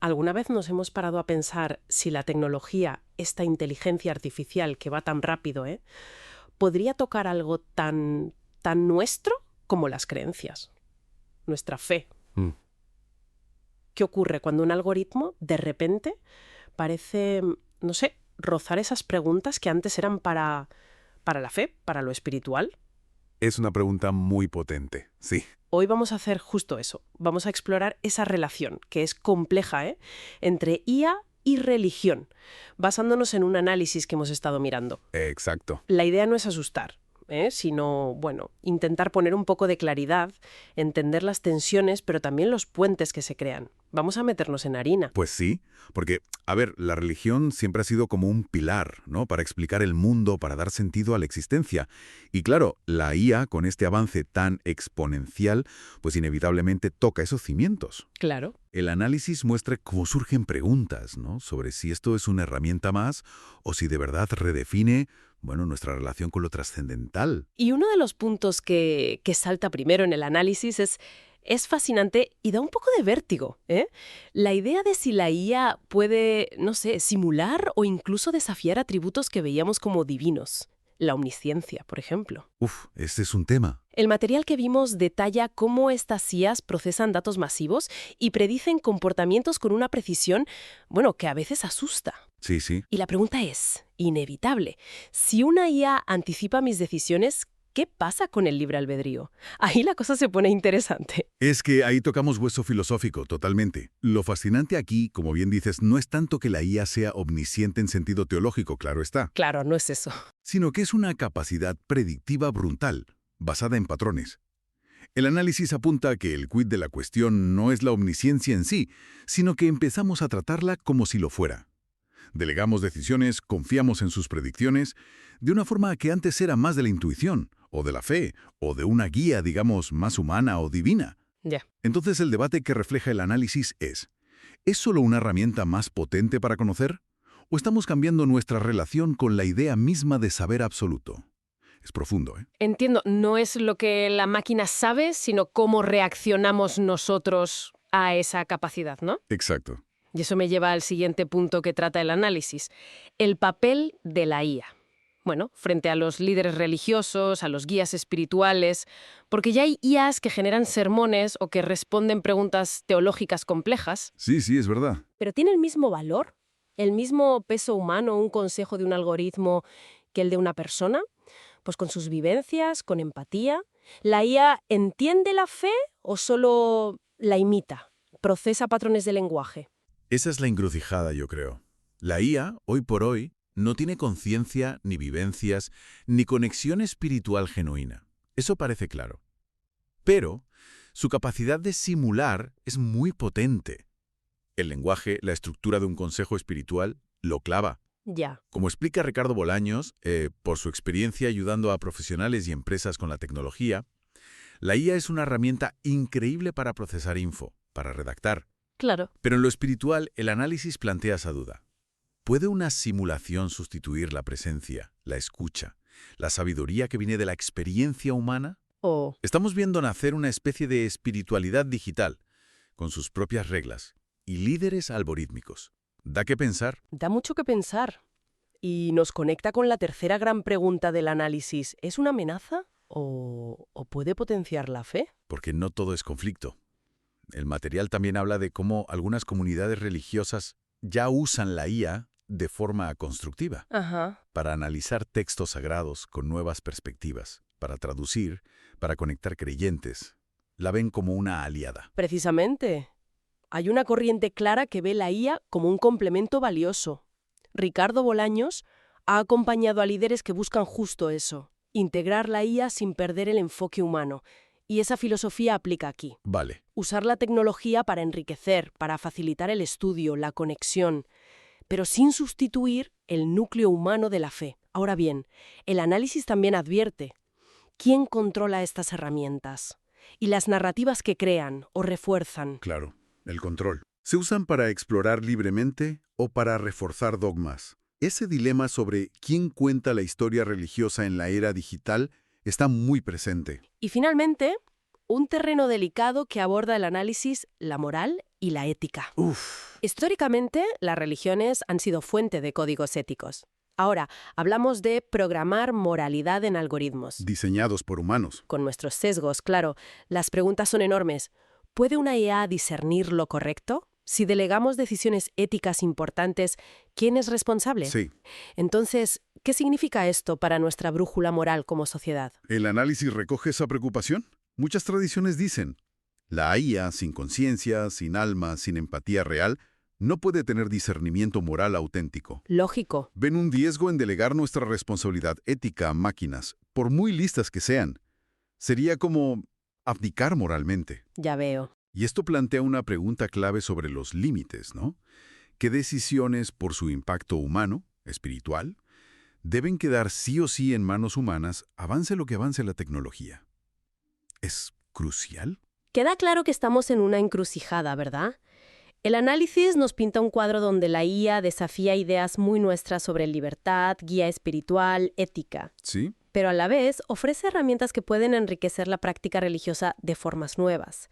¿Alguna vez nos hemos parado a pensar si la tecnología, esta inteligencia artificial que va tan rápido, podría tocar algo tan nuestro como las creencias? Nuestra fe. Mm. ¿Qué ocurre cuando un algoritmo, de repente, parece, no sé, rozar esas preguntas que antes eran para la fe, para lo espiritual? Es una pregunta muy potente, sí. Hoy vamos a hacer justo eso. Vamos a explorar esa relación, que es compleja, entre IA y religión, basándonos en un análisis que hemos estado mirando. Exacto. La idea no es asustar, sino, bueno, intentar poner un poco de claridad, entender las tensiones, pero también los puentes que se crean. Vamos a meternos en harina. Pues sí, porque, a ver, la religión siempre ha sido como un pilar, ¿no? Para explicar el mundo, para dar sentido a la existencia. Y claro, la IA, con este avance tan exponencial, pues inevitablemente toca esos cimientos. Claro. El análisis muestra cómo surgen preguntas, ¿no? Sobre si esto es una herramienta más o si de verdad redefine, bueno, nuestra relación con lo trascendental. Y uno de los puntos que salta primero en el análisis es fascinante y da un poco de vértigo, La idea de si la IA puede, no sé, simular o incluso desafiar atributos que veíamos como divinos. La omnisciencia, por ejemplo. Uf, este es un tema. El material que vimos detalla cómo estas IAs procesan datos masivos y predicen comportamientos con una precisión, bueno, que a veces asusta. Sí, sí. Y la pregunta es, inevitable, si una IA anticipa mis decisiones, ¿qué pasa con el libre albedrío? Ahí la cosa se pone interesante. Es que ahí tocamos hueso filosófico, totalmente. Lo fascinante aquí, como bien dices, no es tanto que la IA sea omnisciente en sentido teológico, claro está, Claro, no es eso. sino que es una capacidad predictiva brutal, basada en patrones. El análisis apunta a que el quid de la cuestión no es la omnisciencia en sí, sino que empezamos a tratarla como si lo fuera. Delegamos decisiones, confiamos en sus predicciones, de una forma que antes era más de la intuición, o de la fe, o de una guía, digamos, más humana o divina. Ya. Entonces el debate que refleja el análisis ¿es solo una herramienta más potente para conocer? ¿O estamos cambiando nuestra relación con la idea misma de saber absoluto? Es profundo, ¿eh? Entiendo, no es lo que la máquina sabe, sino cómo reaccionamos nosotros a esa capacidad, ¿no? Exacto. Y eso me lleva al siguiente punto que trata el análisis, el papel de la IA. Bueno, frente a los líderes religiosos, a los guías espirituales, porque ya hay IAs que generan sermones o que responden preguntas teológicas complejas. Sí, es verdad. ¿Pero tiene el mismo valor? ¿El mismo peso humano un consejo de un algoritmo que el de una persona? Pues con sus vivencias, con empatía. ¿La IA entiende la fe o solo la imita? ¿Procesa patrones de lenguaje? Esa es la encrucijada, yo creo. La IA, hoy por hoy, no tiene conciencia, ni vivencias, ni conexión espiritual genuina. Eso parece claro. Pero su capacidad de simular es muy potente. El lenguaje, la estructura de un consejo espiritual, lo clava. Ya. Como explica Ricardo Bolaños, por su experiencia ayudando a profesionales y empresas con la tecnología, la IA es una herramienta increíble para procesar info, para redactar. Claro. Pero en lo espiritual, el análisis plantea esa duda. ¿Puede una simulación sustituir la presencia, la escucha, la sabiduría que viene de la experiencia humana? O Estamos viendo nacer una especie de espiritualidad digital, con sus propias reglas, y líderes algorítmicos. Da que pensar. da mucho que pensar. Y nos conecta con la tercera gran pregunta del análisis. ¿Es una amenaza o puede potenciar la fe? Porque no todo es conflicto. El material también habla de cómo algunas comunidades religiosas ya usan la IA de forma constructiva, Ajá. para analizar textos sagrados con nuevas perspectivas, para traducir, para conectar creyentes. La ven como una aliada. Precisamente. Hay una corriente clara que ve la IA como un complemento valioso. Ricardo Bolaños ha acompañado a líderes que buscan justo eso, integrar la IA sin perder el enfoque humano. Y esa filosofía aplica aquí. Vale. Usar la tecnología para enriquecer, para facilitar el estudio, la conexión, pero sin sustituir el núcleo humano de la fe. Ahora bien, el análisis también advierte quién controla estas herramientas y las narrativas que crean o refuerzan. Claro, el control. ¿Se usan para explorar libremente o para reforzar dogmas? Ese dilema sobre quién cuenta la historia religiosa en la era digital está muy presente. Y finalmente, Un terreno delicado que aborda el análisis, la moral y la ética. Históricamente, las religiones han sido fuente de códigos éticos. Ahora, hablamos de programar moralidad en algoritmos. Diseñados por humanos. Con nuestros sesgos, claro. Las preguntas son enormes. ¿Puede una IA discernir lo correcto? Si delegamos decisiones éticas importantes, ¿quién es responsable? Sí. Entonces, ¿qué significa esto para nuestra brújula moral como sociedad? ¿El análisis recoge esa preocupación? Muchas tradiciones dicen, la IA, sin conciencia, sin alma, sin empatía real, no puede tener discernimiento moral auténtico. Lógico. Ven un riesgo en delegar nuestra responsabilidad ética a máquinas, por muy listas que sean. Sería como abdicar moralmente. Ya veo. Y esto plantea una pregunta clave sobre los límites, ¿no? ¿Qué decisiones, por su impacto humano, espiritual, deben quedar sí o sí en manos humanas, avance lo que avance la tecnología? ¿Es crucial? Queda claro que estamos en una encrucijada, ¿verdad? El análisis nos pinta un cuadro donde la IA desafía ideas muy nuestras sobre libertad, guía espiritual, ética. Sí. Pero a la vez ofrece herramientas que pueden enriquecer la práctica religiosa de formas nuevas.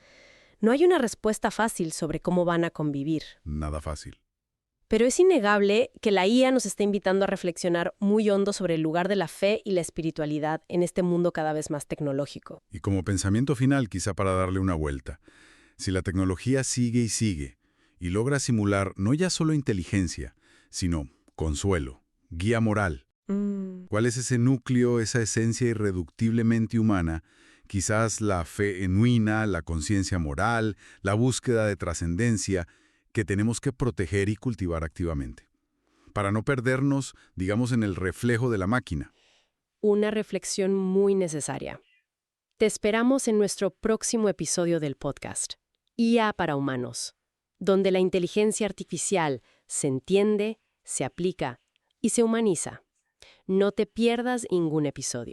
No hay una respuesta fácil sobre cómo van a convivir. Nada fácil. Pero es innegable que la IA nos está invitando a reflexionar muy hondo sobre el lugar de la fe y la espiritualidad en este mundo cada vez más tecnológico. Y como pensamiento final, quizá para darle una vuelta, si la tecnología sigue y sigue, y logra simular no ya solo inteligencia, sino consuelo, guía moral, ¿cuál es ese núcleo, esa esencia irreductiblemente humana? Quizás la fe genuina, la conciencia moral, la búsqueda de trascendencia que tenemos que proteger y cultivar activamente, para no perdernos, digamos, en el reflejo de la máquina. Una reflexión muy necesaria. Te esperamos en nuestro próximo episodio del podcast, IA para Humanos, donde la inteligencia artificial se entiende, se aplica y se humaniza. No te pierdas ningún episodio.